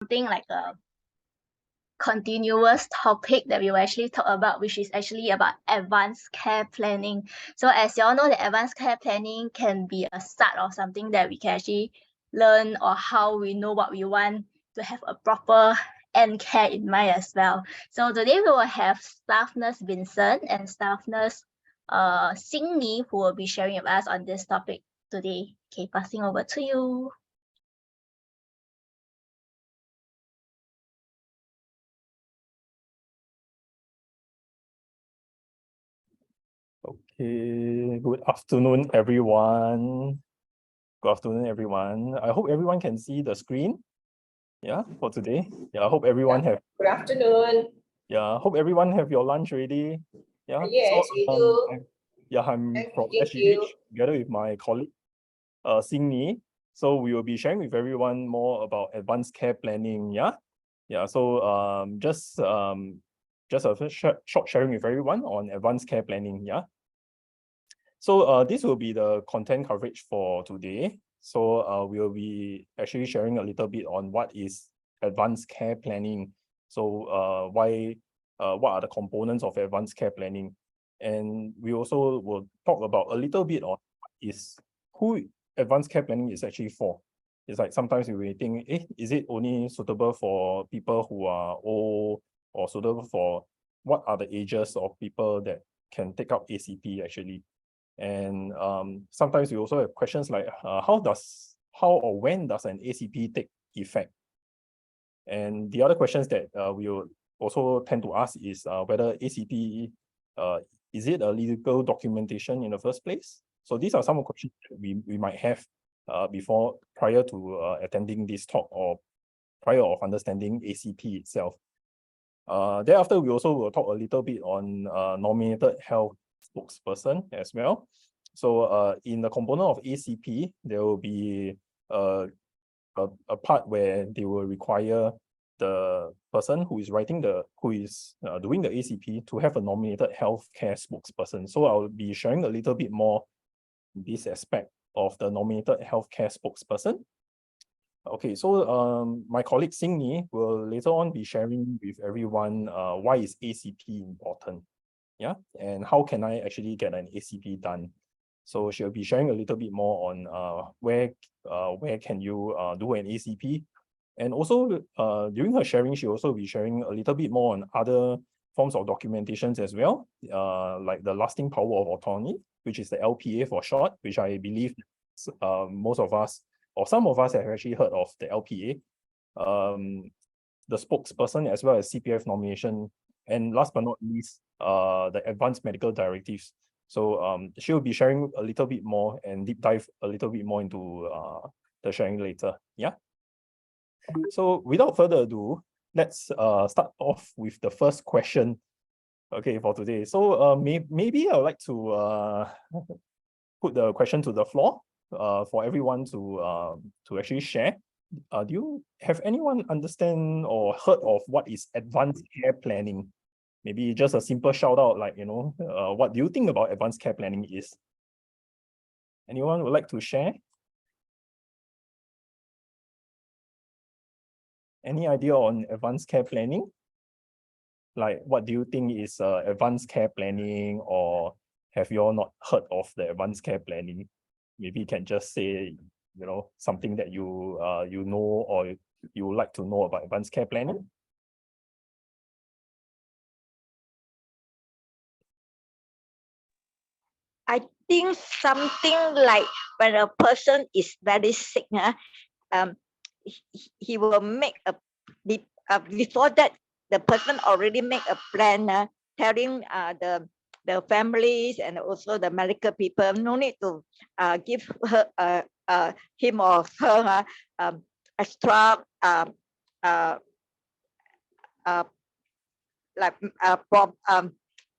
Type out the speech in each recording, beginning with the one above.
something like a continuous topic that we will actually talk about, which is actually about advanced care planning. So as you all know, the advanced care planning can be a start of something that we can actually learn, or how we know what we want to have a proper end care in mind as well. So today we will have staff nurse Vincent and staff nurse Xingni, who will be sharing with us on this topic today. Okay, passing over to you. Okay, good afternoon, everyone. Good afternoon, everyone. I hope everyone can see the screen. Yeah, for today. Yeah, I hope everyone have. Good afternoon. Yeah, hope everyone have your lunch ready. Yeah. Yes, we do. I'm from Thank SGH you. together with my colleague, Xingni. So we will be sharing with everyone more about advanced care planning. Yeah. Yeah. So just a short sharing with everyone on advanced care planning. Yeah. So this will be the content coverage for today. So we will be actually sharing a little bit on what is advanced care planning. So what are the components of advanced care planning? And we also will talk about a little bit on who advanced care planning is actually for. It's like sometimes we think, is it only suitable for people who are old, or suitable for what are the ages of people that can take up ACP actually? And sometimes we also have questions like how or when does an ACP take effect? And the other questions that we will also tend to ask is whether ACP is it a legal documentation in the first place? So these are some of the questions that we might have prior to attending this talk, or prior of understanding ACP itself. Thereafter, we also will talk a little bit on nominated health spokesperson as well. So in the component of ACP, there will be a part where they will require the person who is doing the ACP to have a nominated healthcare spokesperson. So I'll be sharing a little bit more this aspect of the nominated healthcare spokesperson. Okay, so my colleague Xingni will later on be sharing with everyone why is ACP important, yeah, and how can I actually get an ACP done. So she'll be sharing a little bit more on where can you do an ACP, and also during her sharing, she also be sharing a little bit more on other forms of documentations as well, like the lasting power of autonomy, which is the LPA for short, which I believe most of us, or some of us, have actually heard of the LPA, the spokesperson, as well as CPF nomination, and last but not least, the advanced medical directives. So she'll be sharing a little bit more and deep dive a little bit more into the sharing later. Yeah. So without further ado, let's start off with the first question. Okay, for today. So maybe I would like to put the question to the floor for everyone to actually share. Do you have anyone understand or heard of what is advanced care planning? Maybe just a simple shout out, like, what do you think about advanced care planning is? Anyone would like to share? Any idea on advanced care planning? Like, what do you think is advanced care planning, or have you all not heard of the advanced care planning? Maybe you can just say, something that you know, or you would like to know about advanced care planning. I think something like when a person is very sick, he will make before that the person already make a plan, telling the families and also the medical people, no need to give her him or her extra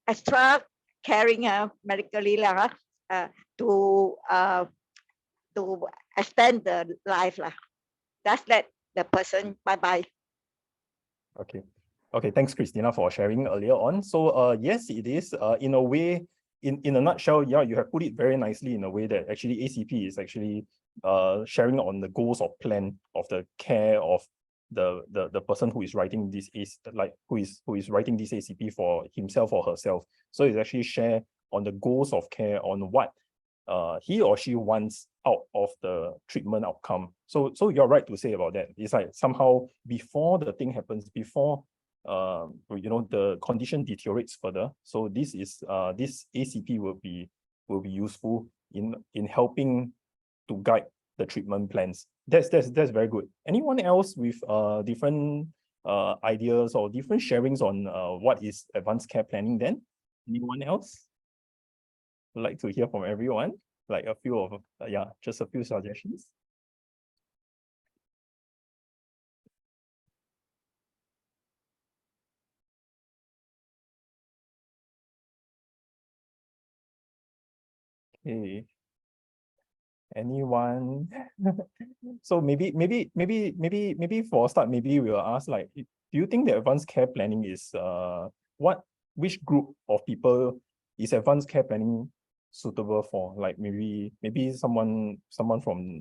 extra caring medically to extend the life. That's let the person bye-bye. Okay, thanks, Christina, for sharing earlier on. So yes, it is in a way, in a nutshell, yeah, you have put it very nicely in a way that actually ACP is actually sharing on the goals or plan of the care of the person who is writing this who is writing this ACP for himself or herself. So it's actually share on the goals of care, on what he or she wants out of the treatment outcome. So you're right to say about that. It's like somehow before the thing happens, before the condition deteriorates further. So this ACP will be useful in helping to guide the treatment plans. That's very good. Anyone else with different ideas or different sharings on what is advanced care planning then? Anyone else? I'd like to hear from everyone, like a few of just a few suggestions. Okay. Anyone? So maybe for a start, maybe we'll ask, like, do you think that advanced care planning is which group of people is advanced care planning suitable for? Like maybe someone from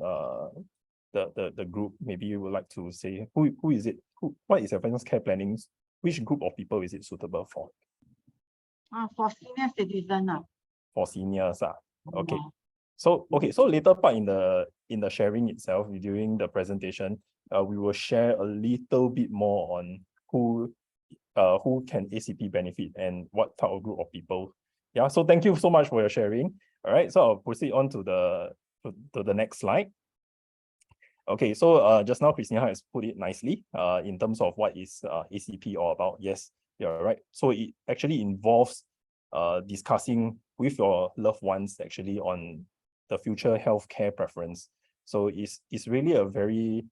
the group, maybe you would like to say who is it? What is advanced care planning? Which group of people is it suitable for? For senior citizen. For seniors, okay. So later part in the sharing itself, during the presentation, we will share a little bit more on who can ACP benefit and what type of group of people. Yeah, so thank you so much for your sharing. All right, so I'll proceed on to the next slide. Okay, so just now Christina has put it nicely in terms of what is ACP all about. Yes, you're right. So it actually involves discussing with your loved ones actually on the future healthcare preference. So it's really a very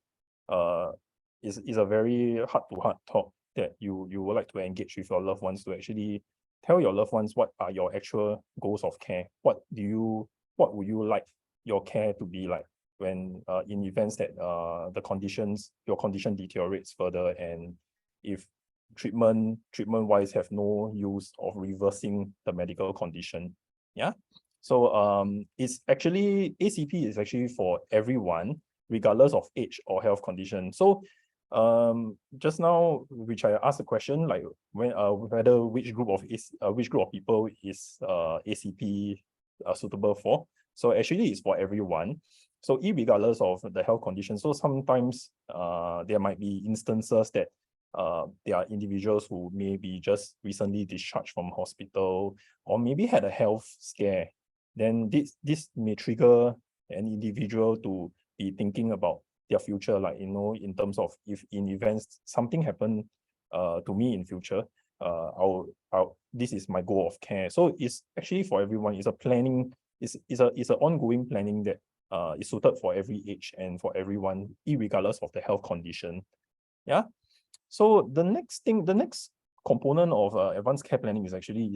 is a very heart-to-heart talk that you would like to engage with your loved ones, to actually tell your loved ones what are your actual goals of care. What would you like your care to be like when in events that your condition deteriorates further, and if treatment wise have no use of reversing the medical condition. Yeah. So it's actually ACP is actually for everyone, regardless of age or health condition. So just now, which I asked a question, like whether which group of people is ACP suitable for. So actually it's for everyone. So regardless of the health condition. So sometimes there might be instances that there are individuals who may be just recently discharged from hospital, or maybe had a health scare. Then this may trigger an individual to be thinking about their future, like, in terms of if in events something happen to me in future, this is my goal of care. So it's actually for everyone. It's a planning. It's an ongoing planning that is suited for every age and for everyone, regardless of the health condition. Yeah. So the next component of advanced care planning is actually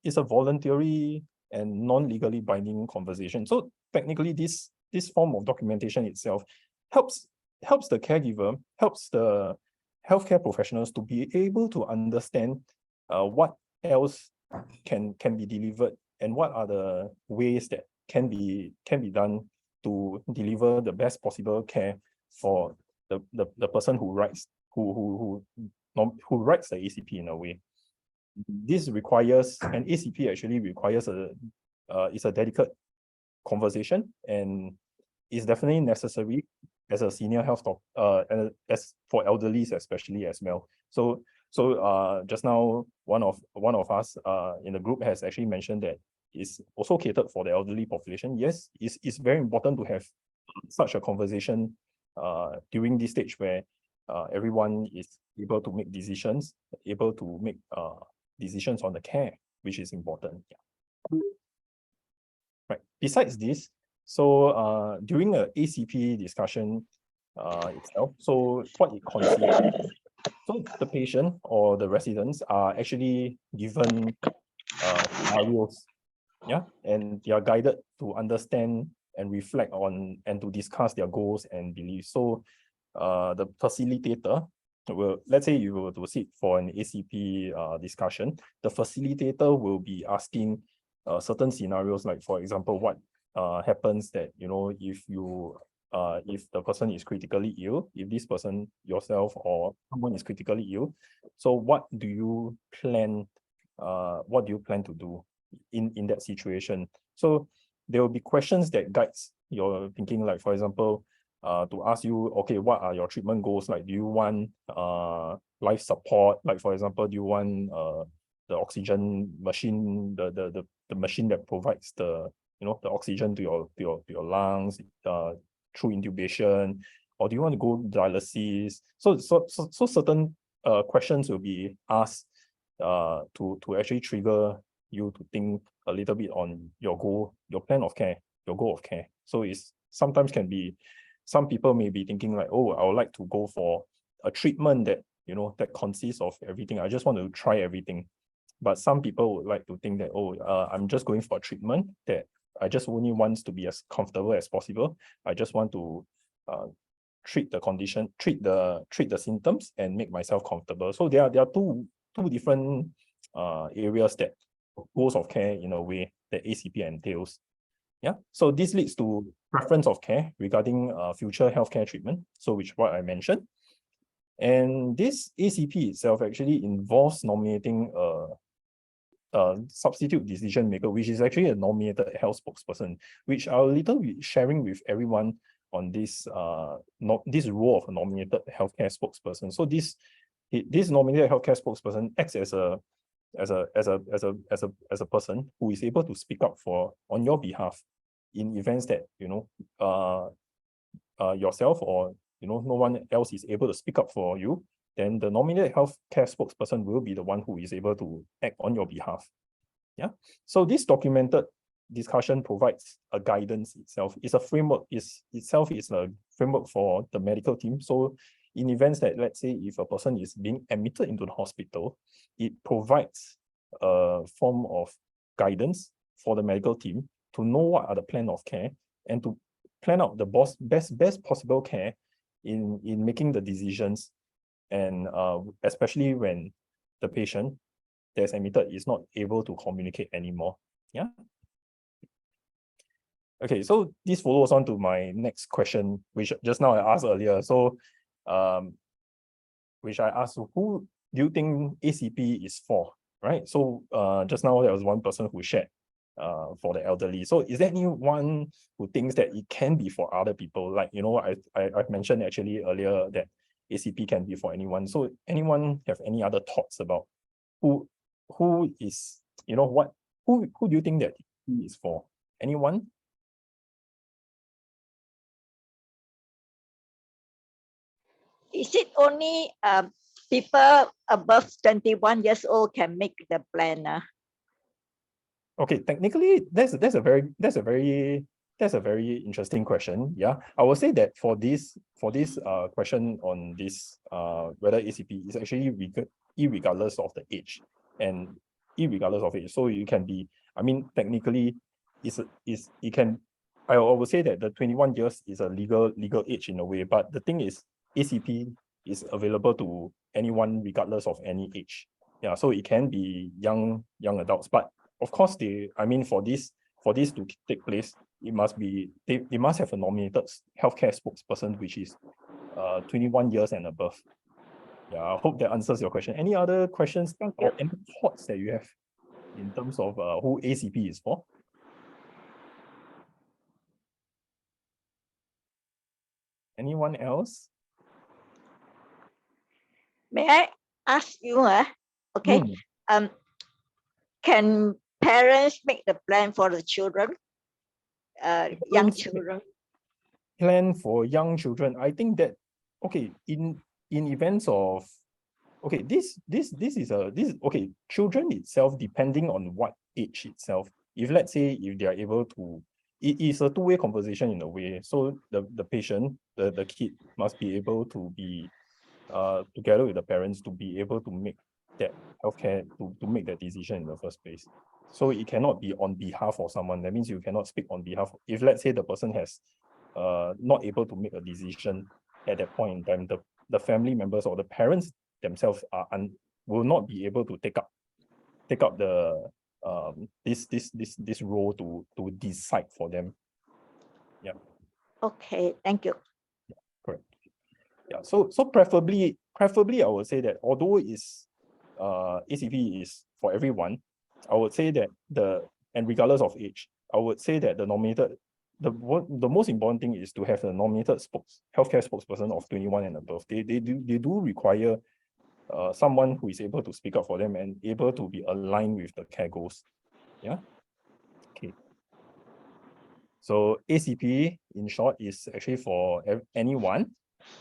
is a voluntary and non-legally binding conversation. So technically, this form of documentation itself helps the caregiver, helps the healthcare professionals to be able to understand what else can be delivered, and what are the ways that can be done to deliver the best possible care for the person who writes the ACP in a way. This requires, and ACP actually requires it's a dedicated conversation, and is definitely necessary as a senior health and as for elderlies especially as well. So just now one of us in the group has actually mentioned that it's also catered for the elderly population. Yes, it's very important to have such a conversation during this stage where everyone is able to make decisions, decisions on the care, which is important. Yeah. Right. Besides this, so during a ACP discussion itself, so what it considers, so the patient or the residents are actually given scenarios, yeah, and they are guided to understand and reflect on and to discuss their goals and beliefs. So the facilitator will, let's say you were to sit for an ACP discussion, the facilitator will be asking certain scenarios, like, for example, what happens that, if you if the person is critically ill, if this person yourself or someone is critically ill. So what do you plan? What do you plan to do in that situation? So there will be questions that guides your thinking, like for example, to ask you, okay, what are your treatment goals? Like, do you want life support? Like for example, do you want the oxygen machine, the machine that provides the the oxygen to your lungs through intubation, or do you want to go dialysis? So certain questions will be asked to actually trigger you to think a little bit on your goal, your plan of care, your goal of care. So it's sometimes can be, some people may be thinking like, oh, I would like to go for a treatment that that consists of everything. I just want to try everything. But some people would like to think that, oh, I'm just going for a treatment that I just only wants to be as comfortable as possible. I just want to treat the condition, treat the symptoms, and make myself comfortable. So there are two different areas that goals of care in a way that ACP entails. Yeah. So this leads to preference of care regarding future healthcare treatment. So which what I mentioned. And this ACP itself actually involves nominating a substitute decision maker, which is actually a nominated health spokesperson, which I'll little be sharing with everyone on this this role of a nominated healthcare spokesperson. So this nominated healthcare spokesperson acts as a person who is able to speak up on your behalf in events that yourself or no one else is able to speak up for you. Then the nominated healthcare spokesperson will be the one who is able to act on your behalf. Yeah. So this documented discussion provides a guidance itself. It's a framework. Itself is a framework for the medical team. So in events that, let's say, if a person is being admitted into the hospital, it provides a form of guidance for the medical team to know what are the plan of care and to plan out the best possible care in making the decisions. And especially when the patient that's admitted is not able to communicate anymore. Yeah. Okay, so this follows on to my next question, which just now I asked earlier. So, which I asked, who do you think ACP is for, right? So, just now there was one person who shared for the elderly. So, is there anyone who thinks that it can be for other people? Like, I've mentioned actually earlier that ACP can be for anyone. So anyone have any other thoughts about who is, who do you think that he is for? Anyone? Is it only people above 21 years old can make the plan? Okay, technically that's a very interesting question. Yeah, I will say that for this question on this whether ACP is actually irregardless of the age and irregardless of age. So you can be, I mean, technically it can, I would say that the 21 years is a legal age in a way, but the thing is ACP is available to anyone regardless of any age. Yeah, so it can be young adults, but of course, for this to take place, it must be they must have a nominated healthcare spokesperson, which is 21 years and above. Yeah, I hope that answers your question. Any other questions or any thoughts that you have in terms of who ACP is for? Anyone else? May I ask you? Okay. Can parents make the plan for the children? Young children. Plan for young children. I think that okay, in events of okay, this is okay, children itself, depending on what age itself. If let's say if they are able to, it is a two-way conversation in a way. So the patient, the kid must be able to be together with the parents to be able to make that healthcare to make that decision in the first place. So it cannot be on behalf of someone. That means you cannot speak on behalf. If let's say the person has not able to make a decision at that point in time, the family members or the parents themselves will not be able to take up the this role to decide for them. Yeah. Okay, thank you. Correct. Yeah. So preferably I would say that although ACP is for everyone, I would say that and regardless of age, I would say that the most important thing is to have a nominated healthcare spokesperson of 21 and above. They do require someone who is able to speak up for them and able to be aligned with the care goals. Yeah. Okay. So ACP in short is actually for anyone.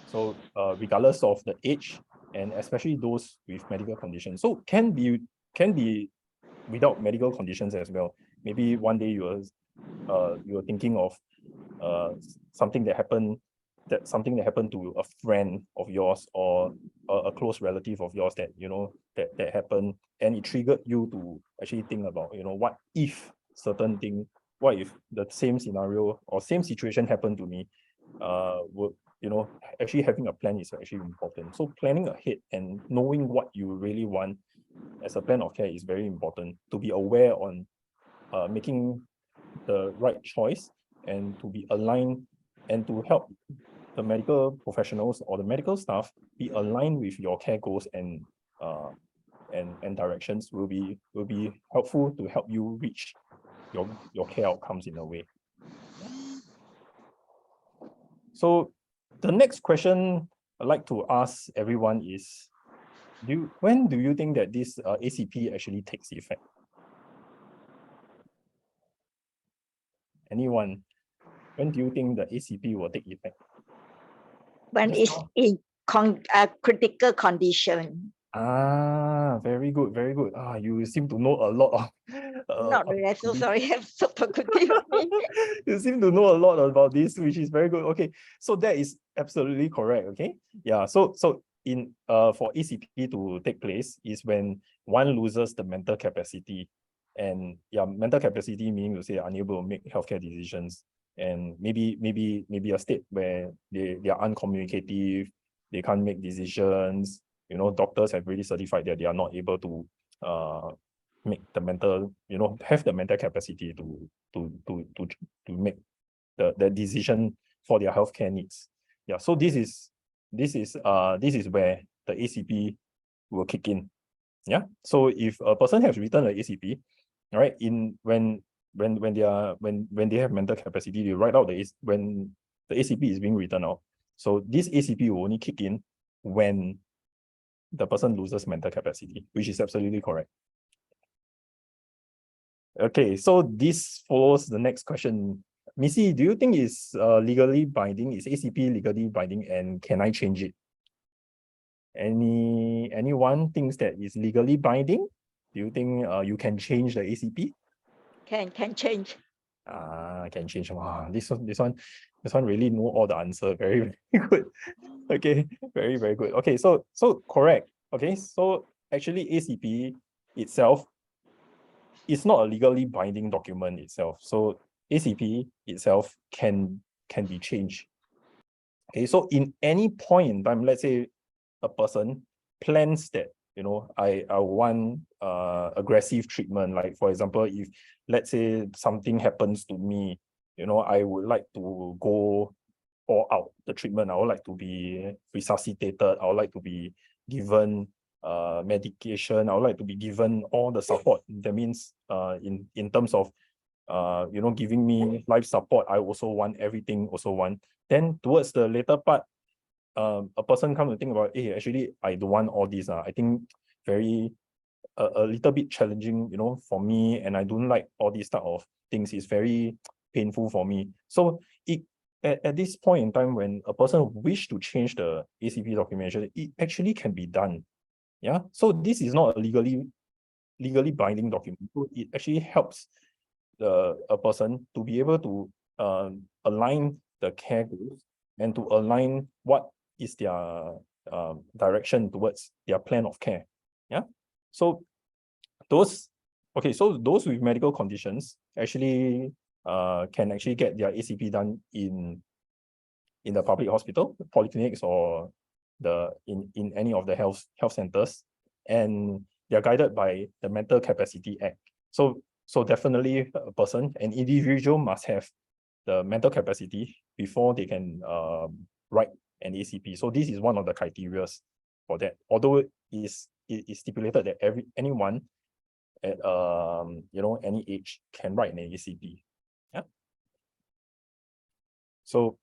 So regardless of the age, and especially those with medical conditions. So can be without medical conditions as well. Maybe one day you are thinking of something that happened to a friend of yours or a close relative of yours that that happened, and it triggered you to actually think about what if certain thing, what if the same scenario or same situation happened to me, would actually having a plan is actually important. So planning ahead and knowing what you really want as a plan of care is very important, to be aware on making the right choice and to be aligned and to help the medical professionals or the medical staff be aligned with your care goals and directions will be helpful to help you reach your care outcomes in a way. So the next question I'd like to ask everyone is, when do you think that this ACP actually takes effect? Anyone? When do you think the ACP will take effect? When Just it's in critical condition. Very good, very good. You seem to know a lot of Not really, I'm so sorry, I'm so talkative. you seem to know a lot about this, which is very good. Okay, so that is absolutely correct. Okay, yeah. So in for ACP to take place is when one loses the mental capacity, and yeah, mental capacity meaning to say unable to make healthcare decisions, and maybe a state where they are uncommunicative, they can't make decisions. Doctors have really certified that they are not able to make the mental, have the mental capacity to make the decision for their healthcare needs. Yeah, so this is where the ACP will kick in. Yeah, so if a person has written an ACP, all right, when they have mental capacity, they write out when the ACP is being written out. So this ACP will only kick in when the person loses mental capacity, which is absolutely correct. Okay, so this follows the next question. Missy, do you think it's legally binding? Is ACP legally binding, and can I change it? Anyone thinks that is legally binding? Do you think you can change the ACP? Can change. Can change. Wow, this one really know all the answer. Very, very good. Okay, very, very good. Okay, so correct. Okay, so actually ACP itself is not a legally binding document itself. So ACP itself can be changed. Okay, so in any point in time, let's say a person plans that I want aggressive treatment, like for example, if let's say something happens to me, I would like to go all out the treatment. I would like to be resuscitated. I would like to be given medication. I would like to be given all the support. That means in terms of giving me life support, I also want everything. Then towards the later part, a person come to think about, hey, actually I don't want all these. I think very a little bit challenging, for me, and I don't like all these type of things. It's very painful for me. So at this point in time, when a person wish to change the ACP documentation, it actually can be done. Yeah. So this is not a legally binding document. So it actually helps a person to be able to align the care goals and to align what is their direction towards their plan of care. Yeah. So those with medical conditions actually can actually get their ACP done in the public hospital, polyclinics, or in any of the health centers, and they're guided by the Mental Capacity Act. So definitely an individual must have the mental capacity before they can write an ACP. So this is one of the criteria for that. Although it is stipulated that anyone at any age can write an ACP. Yeah. So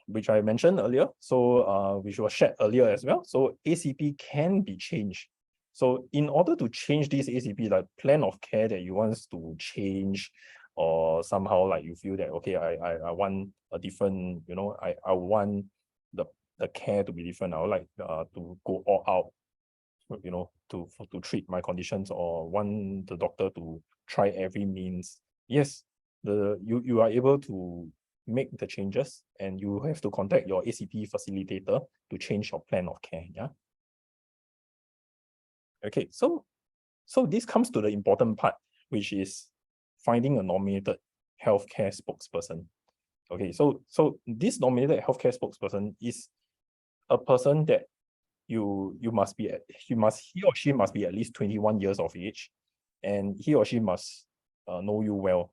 which I mentioned earlier, so which was shared earlier as well. So ACP can be changed. So in order to change this ACP, like plan of care that you want to change, or somehow like you feel that, okay, I want a different, I want the care to be different. I would like to go all out, to treat my conditions, or want the doctor to try every means. Yes, you are able to make the changes, and you have to contact your ACP facilitator to change your plan of care. Yeah. Okay, so this comes to the important part, which is finding a nominated healthcare spokesperson. Okay, so this nominated healthcare spokesperson is a person that he or she must be at least 21 years of age, and he or she must know you well.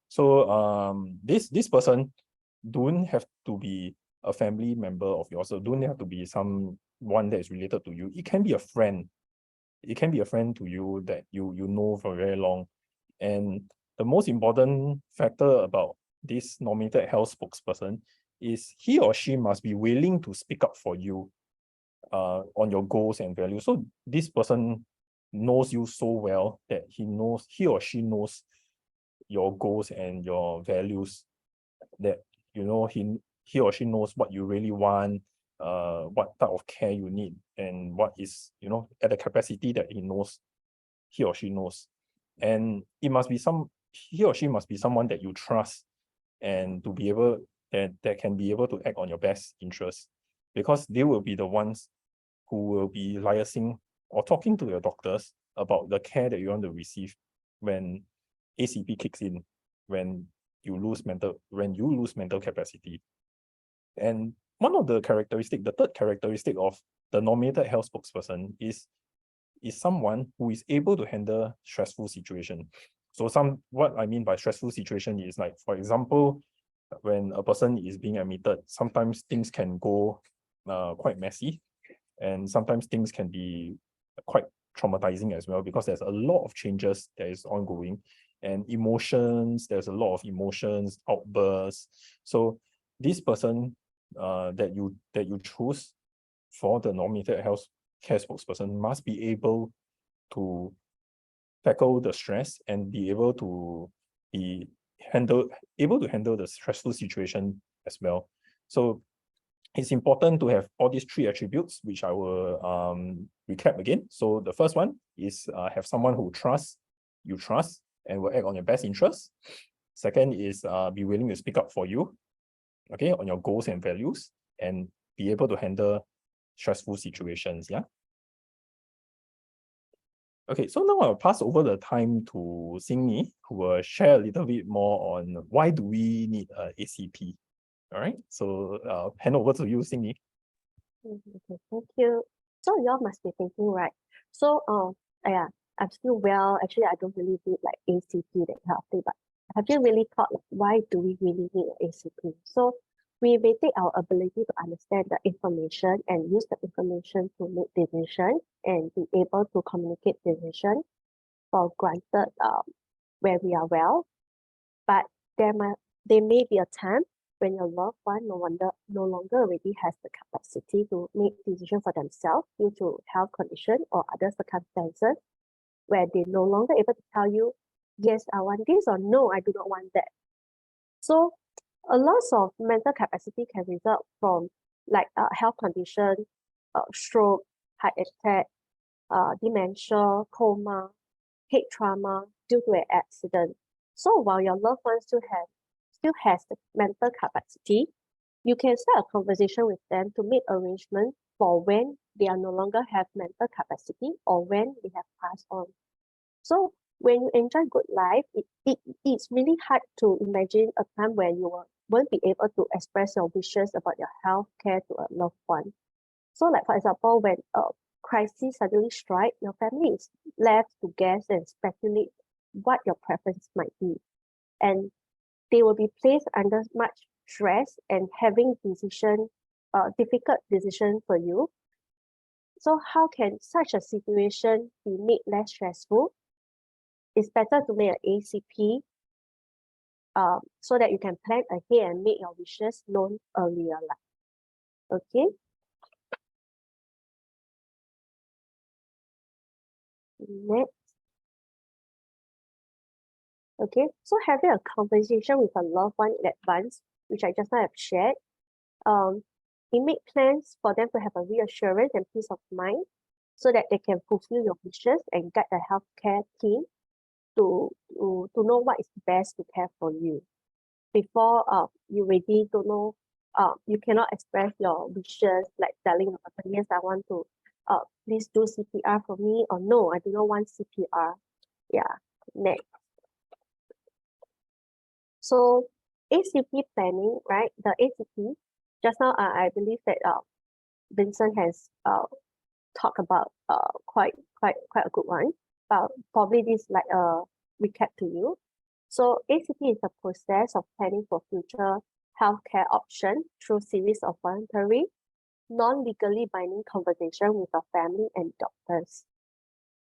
So this person don't have to be a family member of yours, so don't have to be someone that is related to you. It can be a friend. It can be a friend to you that you know for very long. And the most important factor about this nominated health spokesperson is he or she must be willing to speak up for you on your goals and values. So this person knows you so well that he or she knows your goals and your values, that he or she knows what you really want, what type of care you need, and what is, at the capacity that he or she knows. And he or she must be someone that you trust, and to be able that can be able to act on your best interests, because they will be the ones who will be liaising or talking to your doctors about the care that you want to receive when ACP kicks in, when you lose mental capacity. And one of the third characteristic of the nominated health spokesperson is someone who is able to handle stressful situation. So what I mean by stressful situation is, like, for example, when a person is being admitted, sometimes things can go quite messy, and sometimes things can be quite traumatizing as well, because there's a lot of changes that is ongoing, and there's a lot of emotions, outbursts. So this person that you choose for the nominated health care spokesperson must be able to tackle the stress and be able to handle the stressful situation as well. So it's important to have all these three attributes, which I will recap again. So the first one is have someone who you trust and will act on your best interests. Second is be willing to speak up for you, okay, on your goals and values, and be able to handle stressful situations. Yeah. Okay, so now I'll pass over the time to Xingni, who will share a little bit more on why do we need ACP. All right, so I'll hand over to you, Xingni. Okay, thank you. So y'all must be thinking, right? So yeah, I'm still well. Actually, I don't really need like ACP, that kind of thing, but have you really thought, like, why do we really need an ACP? So we may take our ability to understand the information and use the information to make decisions and be able to communicate decisions for granted where we are well. But there may be a time when your loved one no longer already has the capacity to make decisions for themselves due to health condition or other circumstances, where they're no longer able to tell you, yes, I want this, or no, I do not want that. So a loss of mental capacity can result from like health condition, stroke, heart attack, dementia, coma, head trauma due to an accident. So while your loved one still has the mental capacity, you can start a conversation with them to make arrangements for when they are no longer have mental capacity or when they have passed on. So when you enjoy good life, it's really hard to imagine a time when you won't be able to express your wishes about your health care to a loved one. So like, for example, when a crisis suddenly strikes, your family is left to guess and speculate what your preference might be. And they will be placed under much stress and having difficult decision for you. So how can such a situation be made less stressful? It's better to make an ACP so that you can plan ahead and make your wishes known earlier. Okay. Next. Okay, so having a conversation with a loved one in advance, which I just now have shared, it makes plans for them to have a reassurance and peace of mind so that they can fulfill your wishes and guide the healthcare team to know what is best to care for you. Before you ready to know, you cannot express your wishes like telling the person, yes, I want to please do CPR for me, or no, I do not want CPR. Yeah, next. So ACP planning, right? The ACP, just now I believe that Vincent has talked about quite a good one. Probably this like a recap to you. So ACP is the process of planning for future healthcare option through series of voluntary, non-legally binding conversation with the family and doctors.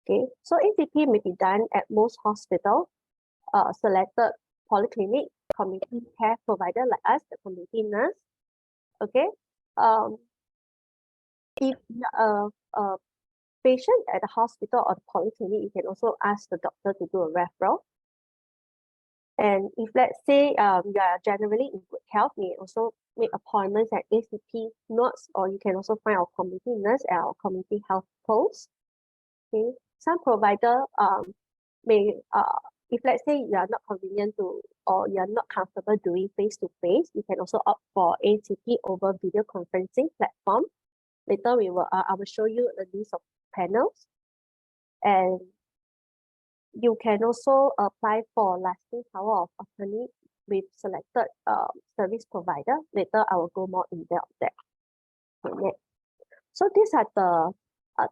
Okay, so ACP may be done at most hospitals, selected polyclinic, community care provider like us, the community nurse. Okay, if you're a patient at the hospital or the polyclinic, you can also ask the doctor to do a referral. And if let's say you are generally in good health, you may also make appointments at ACP notes, or you can also find our community nurse at our community health post. Okay, some provider may if let's say you are not convenient to, or you are not comfortable doing face-to-face, you can also opt for ACP over video conferencing platform. Later we will I will show you a list of panels, and you can also apply for lasting power of attorney with selected service provider. Later I will go more in depth there. Okay. So these are the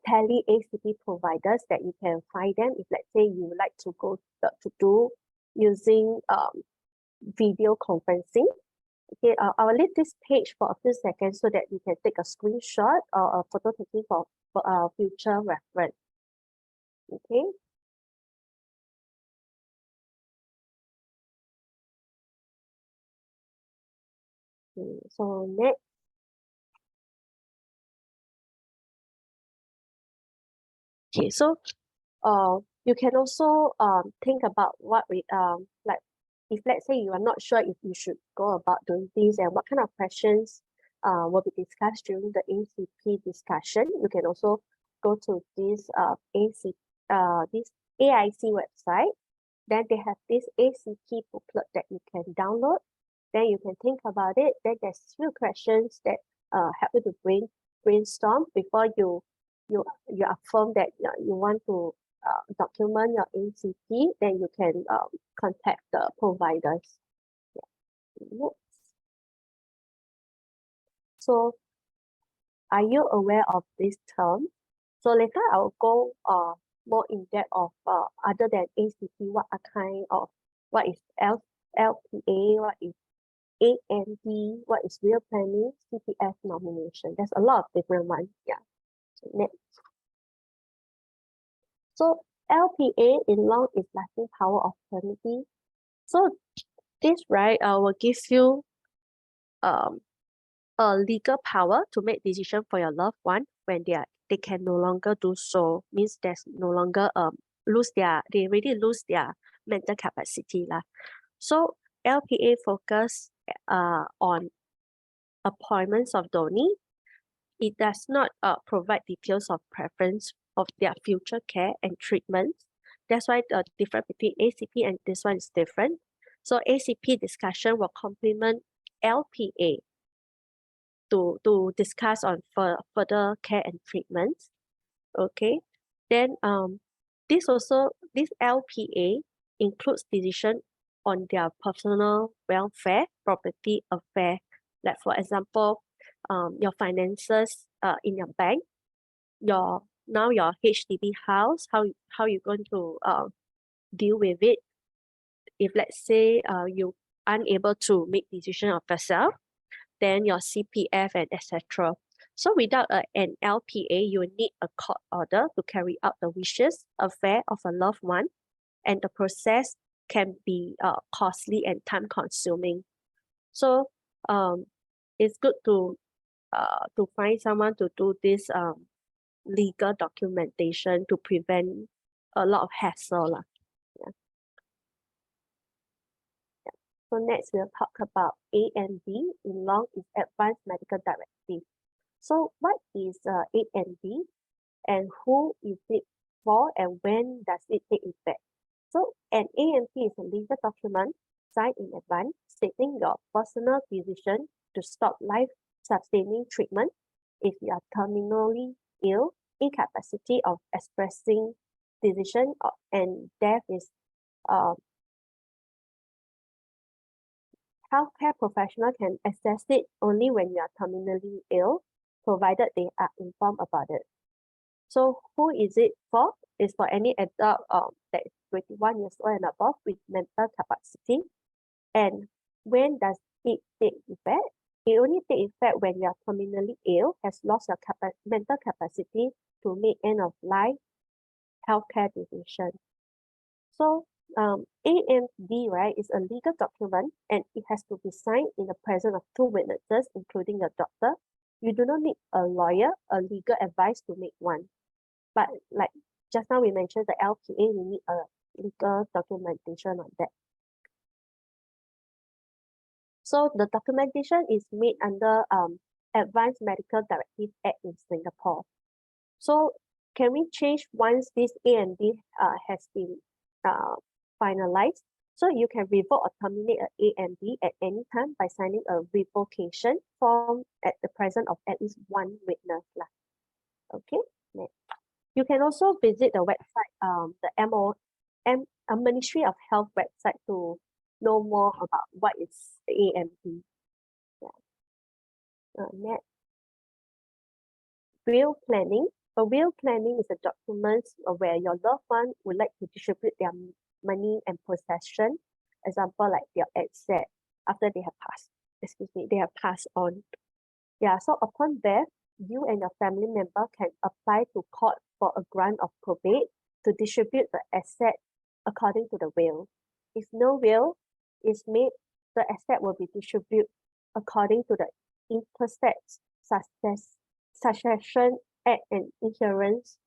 tele ACP providers that you can find them if let's say you would like to go to do using video conferencing. Okay, I will leave this page for a few seconds so that you can take a screenshot or a photo taking for future reference. Okay. So next. Okay, so you can also think about what we like if let's say you are not sure if you should go about doing this and what kind of questions will be discussed during the ACP discussion. You can also go to this this AIC website. Then they have this ACP booklet that you can download. Then you can think about it. Then there's few questions that help you to brainstorm before you affirm that you want to document your ACP. Then you can contact the providers. Yeah. So are you aware of this term? So later I will go more in depth of other than ACP, what is LPA, what is AND, what is real planning, CPF nomination. There's a lot of different ones. Yeah. So next. So LPA in long is lasting power of attorney. So this right will give you a legal power to make decision for your loved one when they can no longer do so. Means there's no longer they already lose their mental capacity lah. So LPA focus on appointments of donee. It does not provide details of preference of their future care and treatments. That's why the difference between ACP and this one is different. So ACP discussion will complement LPA to discuss on further care and treatments. Okay. Then this LPA includes decision on their personal welfare, property affair. Like for example, your finances in your bank, your HDB house, how you going to deal with it. If let's say you unable to make decision of yourself, then your CPF and etc. So without an LPA, you will need a court order to carry out the wishes, affair of a loved one, and the process can be costly and time consuming. So it's good to find someone to do this legal documentation to prevent a lot of hassle. Yeah. So next we'll talk about A and B in long is Advanced Medical Directive. So what is A and B and who is it for and when does it take effect? So an AMP is a legal document signed in advance stating your personal decision to stop life-sustaining treatment if you are terminally ill, incapacity of expressing decision, and death is healthcare professional can access it only when you are terminally ill, provided they are informed about it. So who is it for? It's for any adult that is 21 years old and above with mental capacity. And when does it take effect? It only takes effect when you are terminally ill, has lost your mental capacity to make end of life healthcare decision. So AMD, right, is a legal document and it has to be signed in the presence of two witnesses, including a doctor. You do not need a lawyer, a legal advice to make one. But like just now we mentioned the LPA, we need a legal documentation on that. So the documentation is made under Advanced Medical Directive Act in Singapore. So can we change once this A and B has been finalized? So you can revoke or terminate an A and B at any time by signing a revocation form at the presence of at least one witness. Okay, next. You can also visit the website, the Ministry of Health website to know more about what is A and B. Yeah. Next. Will planning. A will planning is a document where your loved one would like to distribute their money and possession, example like their asset after they have passed on. Yeah, so upon death, you and your family member can apply to court for a grant of probate to distribute the asset according to the will. If no will is made, the asset will be distributed according to the interstate succession act and insurance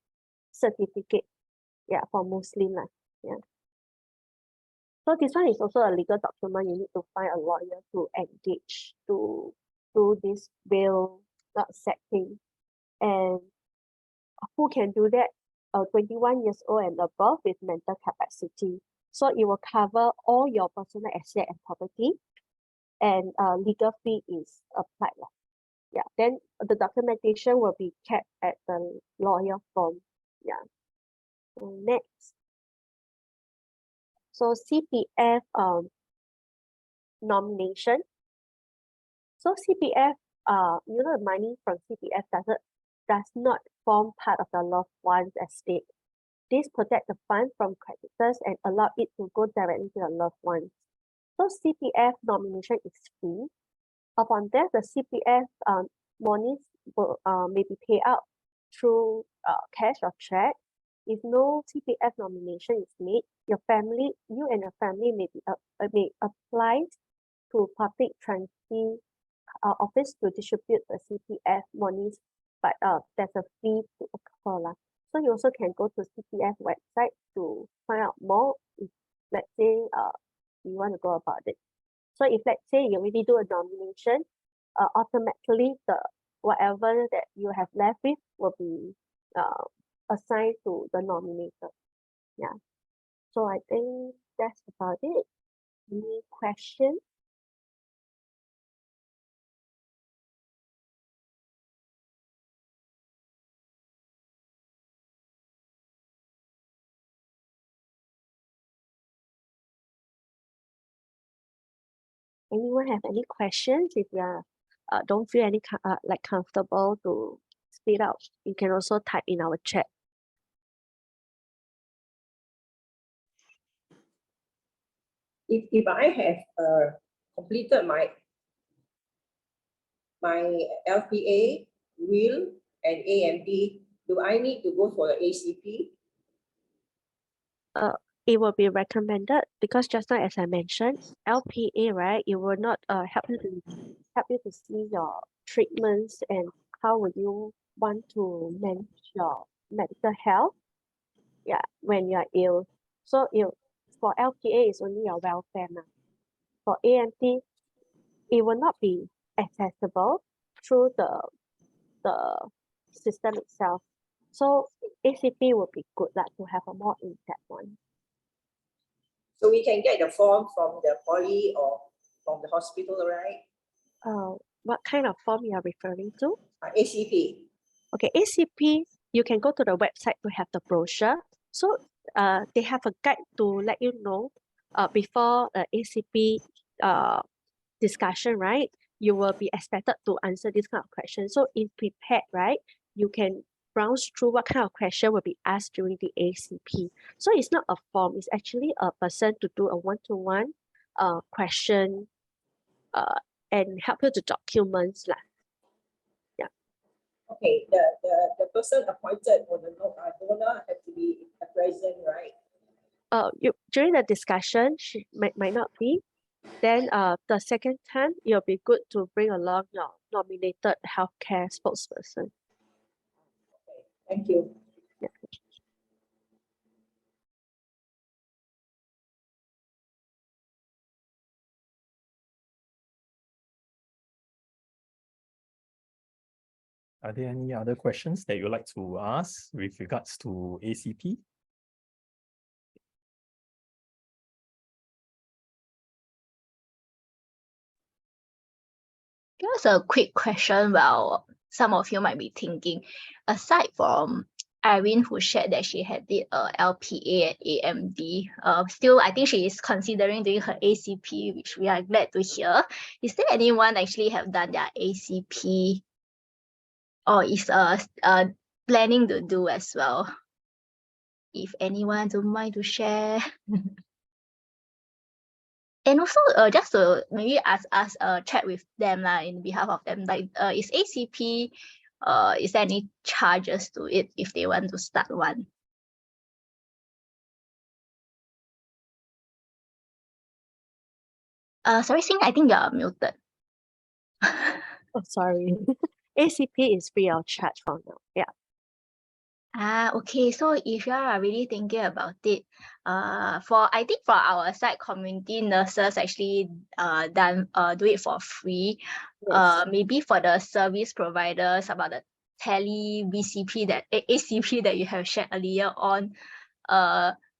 certificate. Yeah, for Muslim. Yeah. So this one is also a legal document. You need to find a lawyer to engage to do this will setting. And who can do that? 21 years old and above with mental capacity. So it will cover all your personal asset and property, and legal fee is applied. Yeah, then the documentation will be kept at the lawyer firm. Yeah. Next. So CPF nomination. So CPF, the money from CPF does not form part of the loved one's estate. This protects the fund from creditors and allow it to go directly to the loved ones. So CPF nomination is free. Upon death, the CPF monies will may be paid out through cash or check. If no CPF nomination is made, you and your family may apply to public trustee office to distribute the CPF monies, but there's a fee to occur. So you also can go to CPF website to find out more if, let's say, you want to go about it. So if let's say you already do a nomination, automatically the whatever that you have left with will be assigned to the nominator. Yeah. So I think that's about it. Any questions? Anyone have any questions? If you are, don't feel any like comfortable to speak out, you can also type in our chat. If I have completed my LPA, will, and AMD, do I need to go for the ACP? It will be recommended because just now, as I mentioned, LPA, right? It will not help you to see your treatments and how would you want to manage your medical health, yeah, when you're ill. So for LPA, it's only your welfare now. For AMD, it will not be accessible through the system itself. So ACP would be good to have a more in-depth one. So we can get the form from the poly or from the hospital, right? What kind of form you are referring to? ACP. Okay, ACP, you can go to the website to have the brochure. So they have a guide to let you know before the ACP discussion, right? You will be expected to answer this kind of question. So in prepared, right, you can browse through what kind of question will be asked during the ACP. So it's not a form, it's actually a person to do a one-to-one question and help you to documents. Yeah. Okay, the person appointed for the donor have to be present, right? During the discussion, she might not be. Then the second time, it'll be good to bring along your nominated healthcare spokesperson. Thank you. Yeah. Are there any other questions that you'd like to ask with regards to ACP? Just a quick question. Well, some of you might be thinking, aside from Irene, who shared that she had did LPA at AMD, still I think she is considering doing her ACP, which we are glad to hear. Is there anyone actually have done their ACP or is planning to do as well? If anyone don't mind to share. And also, just to maybe ask us chat with them in behalf of them, like is ACP, is there any charges to it if they want to start one? Sorry, Sing, I think you're muted. Oh, sorry. ACP is free of charge for now. Yeah. Okay. So if you are really thinking about it, I think for our side, community nurses actually do it for free. Yes. Maybe for the service providers about the tele VCP ACP that you have shared earlier on,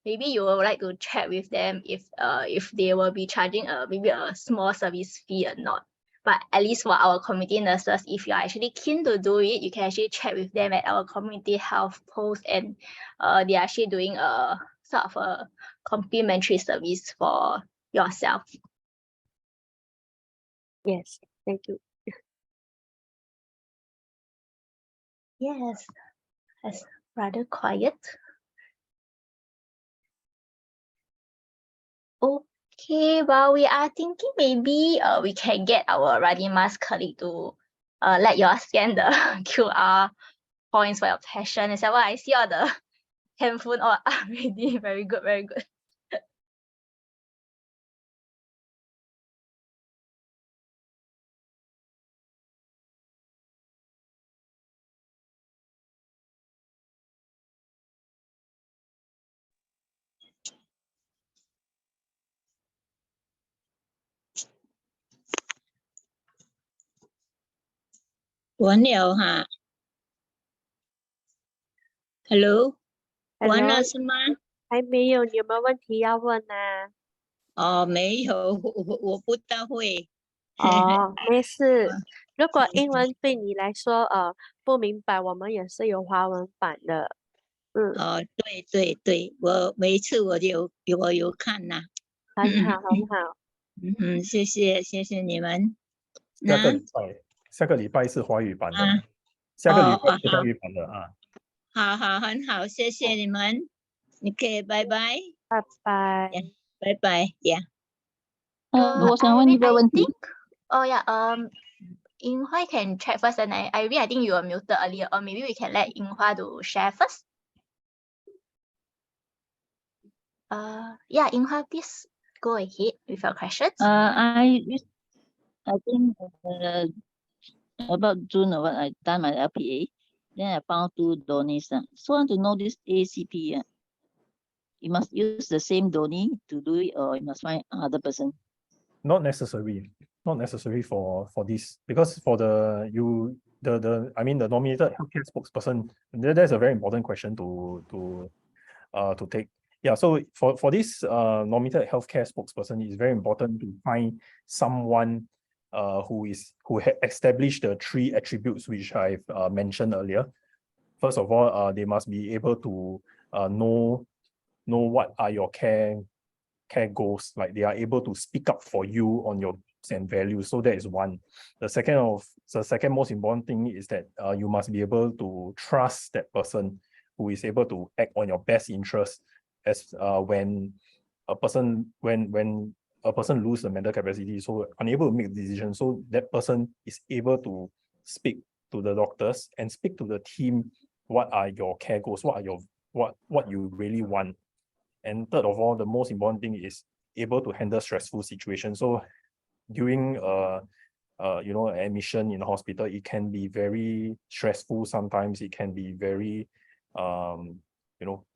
maybe you would like to chat with them if they will be charging maybe a small service fee or not. But at least for our community nurses, if you are actually keen to do it, you can actually chat with them at our community health post, and they are actually doing a sort of a complimentary service for yourself. Yes. Thank you. Yes, that's rather quiet. Okay, well, we are thinking maybe we can get our Running Mask colleague to let you all scan the QR points for your passion. Is that what I see all the handphone all up ready? Very good, very good. Hello， 完 Hello， 了是吗？还没有，你有没有问题要问啊？哦，没有，我不大会。哦，没事。如果英文对你来说不明白，我们也是有华文版的。哦，对，我每一次我有看呐。很好，很好。谢谢你们。下个礼拜是华语版的，啊，下个礼拜是华语版的啊。好，很好，谢谢你们。OK，拜拜。拜拜。拜拜，yeah。我想问一个问题。 Oh yeah, Yinghua can check first, and I think you were muted earlier, or maybe we can let Yinghua to share first. Yeah, Yinghua, please go ahead with your questions. I think about June or what I done my LPA, then I found 2 donors. So I want to know this ACP. You must use the same donor to do it, or you must find other person. Not necessary. Not necessary for this, because for the the nominated healthcare spokesperson, that's a very important question to take. Yeah, so for this nominated healthcare spokesperson, it's very important to find someone who established the 3 attributes which I've mentioned earlier. First of all, they must be able to know what are your care goals, like they are able to speak up for you on your and values. So that is one. The second most important thing is that you must be able to trust that person who is able to act on your best interest, as when a person lose the mental capacity, so unable to make decisions, so that person is able to speak to the doctors and speak to the team what are your care goals, what you really want. And third of all, the most important thing is able to handle stressful situations. So during admission in the hospital, it can be very stressful. Sometimes it can be very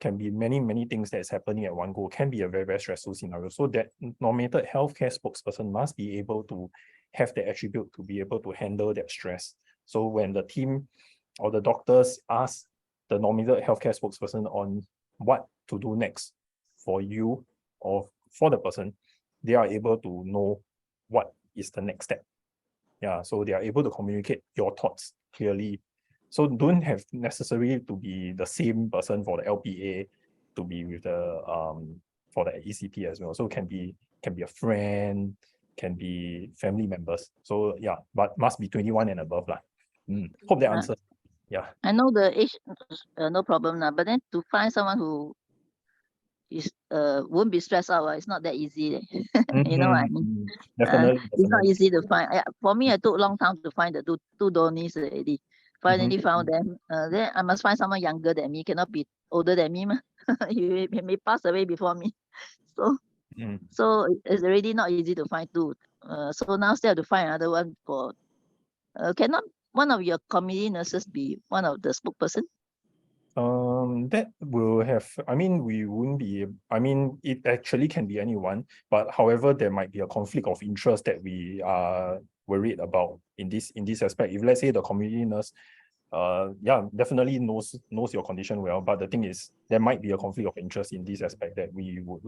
can be many things that's happening at one go. It can be a very, very stressful scenario. So that nominated healthcare spokesperson must be able to have the attribute to be able to handle that stress. So when the team or the doctors ask the nominated healthcare spokesperson on what to do next for you or for the person, they are able to know what is the next step. Yeah, so they are able to communicate your thoughts clearly. So don't have necessarily to be the same person for the LPA to be with the for the ECP as well. So can be a friend, can be family members. So yeah, but must be 21 and above lah. Hope that answers. Yeah. I know the age, no problem now, but then to find someone who is won't be stressed out, it's not that easy. You know what I mean? Definitely, It's not easy to find. For me, I took a long time to find the two donors already. Finally found them. Then I must find someone younger than me, cannot be older than me. He may pass away before me. So it's already not easy to find two. So now still have to find another one for cannot one of your community nurses be one of the spokesperson? That will have, we wouldn't be, it actually can be anyone, but however, there might be a conflict of interest that we are worried about in this aspect. If let's say the community nurse, definitely knows your condition well, but the thing is, there might be a conflict of interest in this aspect that we would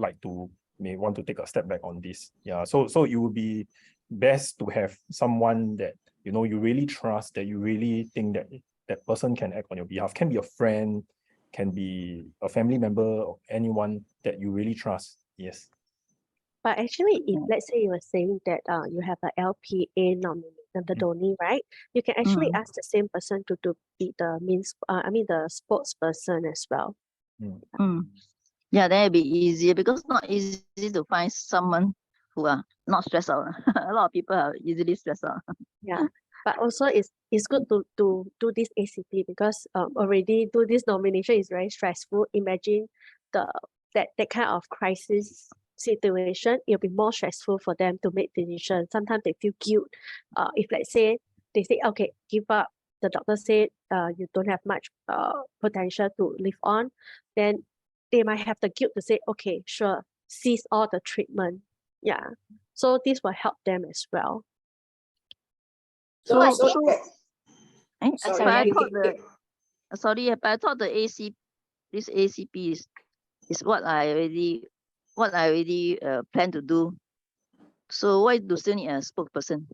may want to take a step back on this. Yeah, so it would be best to have someone that, you really trust, that you really think that that person can act on your behalf. Can be a friend, can be a family member, or anyone that you really trust. Yes. But actually, if let's say you were saying that you have a LPA nominated, the donee, right? You can actually ask the same person to be the spokesperson as well. Yeah, that would be easier, because not easy to find someone who are not stressed out. A lot of people are easily stressed out. Yeah. But also it's good to do this ACP, because already do this nomination is very stressful. Imagine that kind of crisis situation, it'll be more stressful for them to make decisions. Sometimes they feel guilt. If let's say they say, okay, give up, the doctor said you don't have much potential to live on, then they might have the guilt to say, okay, sure, cease all the treatment. Yeah. So this will help them as well. But I thought the this ACP is what I already plan to do. So why do still need a spokesperson?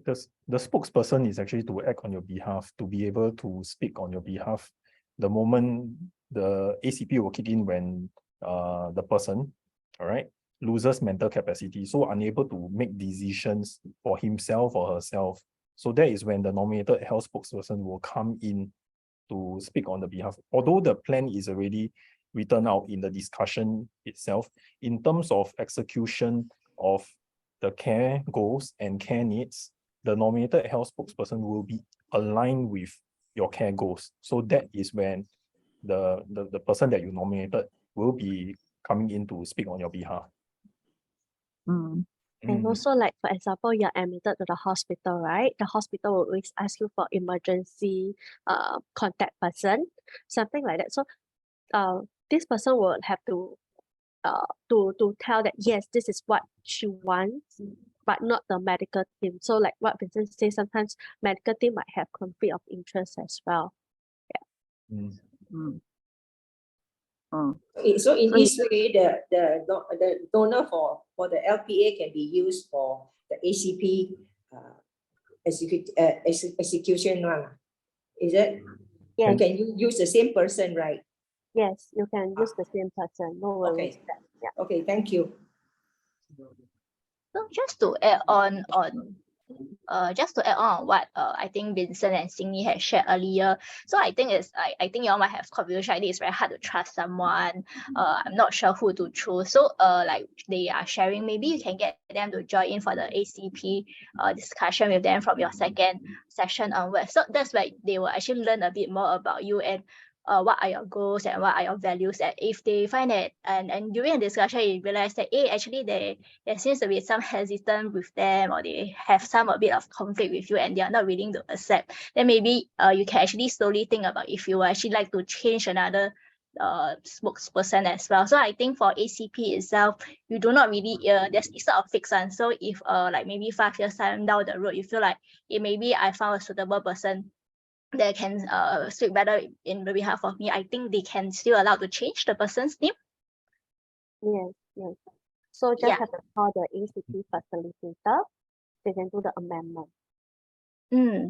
The spokesperson is actually to act on your behalf, to be able to speak on your behalf. The moment the ACP will kick in when the person, all right, loses mental capacity, so unable to make decisions for himself or herself. So that is when the nominated health spokesperson will come in to speak on the behalf. Although the plan is already written out in the discussion itself. In terms of execution of the care goals and care needs, the nominated health spokesperson will be aligned with your care goals. So that is when the person that you nominated will be coming in to speak on your behalf. Mm. And also, like, for example, you're admitted to the hospital, right? The hospital will always ask you for emergency contact person, something like that. So this person will have to tell that, yes, this is what she wants, but not the medical team. So like what Vincent says, sometimes medical team might have conflict of interest as well. Mm. Mm. Oh. So in So this way, the donor for the LPA can be used for the ACP execution one. Is it? Yes. You can use the same person, right? Yes, you can use the same person. No worries. Okay. That, yeah. Okay, thank you. So just to add on what I think Vincent and Xingyi had shared earlier. So I think I think you all might have confusion. I think it's very hard to trust someone. I'm not sure who to choose. So like they are sharing, maybe you can get them to join in for the ACP discussion with them from your second session onwards. So that's where they will actually learn a bit more about you and what are your goals and what are your values. And if they find it and during the discussion you realize that actually there seems to be some hesitant with them, or they have a bit of conflict with you and they are not willing to accept, then maybe you can actually slowly think about if you actually like to change another spokesperson as well. So I think for ACP itself, you do not really it's not a fixed one. So if like maybe 5 years time down the road you feel like maybe I found a suitable person that can speak better in the behalf of me, I think they can still allow to change the person's name. Yes, yes. So just have to call the ACP facilitator. They can do the amendment.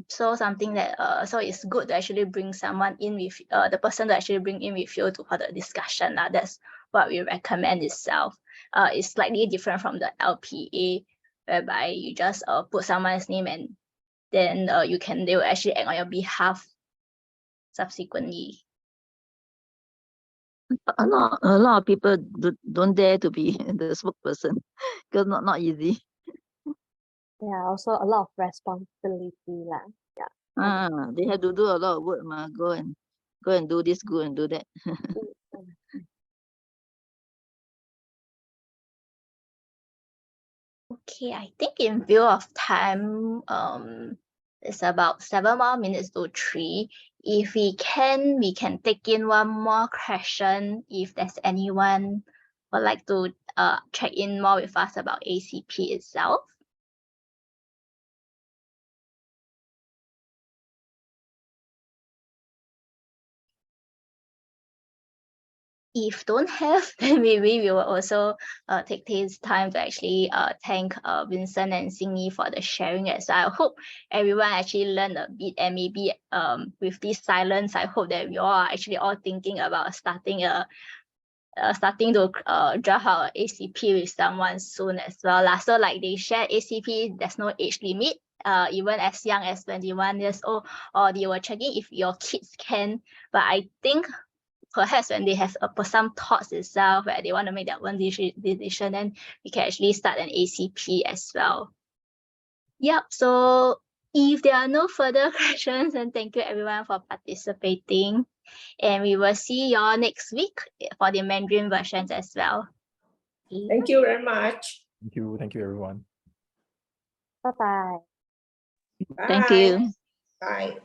So something that so it's good to actually bring someone in with the person to actually bring in with you to for the discussion. That's what we recommend itself. It's slightly different from the LPA, whereby you just put someone's name and then they will actually act on your behalf subsequently. A lot of people don't dare to be the spokesperson because not easy. Yeah, also a lot of responsibility lah. Yeah. They have to do a lot of work, go and do this, go and do that. Okay, I think in view of time, it's about 7 more minutes to 3. If we can take in one more question if there's anyone would like to check in more with us about ACP itself. If don't have, then maybe we will also take this time to actually thank Vincent and Xingyi for the sharing as well. I hope everyone actually learned a bit, and maybe with this silence, I hope that we all are actually all thinking about starting to draft our ACP with someone soon as well. So like they share ACP, there's no age limit. Even as young as 21 years old, or they were checking if your kids can. But I think perhaps when they have some thoughts itself where they want to make their own decision, then we can actually start an ACP as well. Yep, so if there are no further questions, then thank you everyone for participating. And we will see y'all next week for the Mandarin versions as well. Thank you very much. Thank you everyone. Bye-bye. Bye. Thank you. Bye.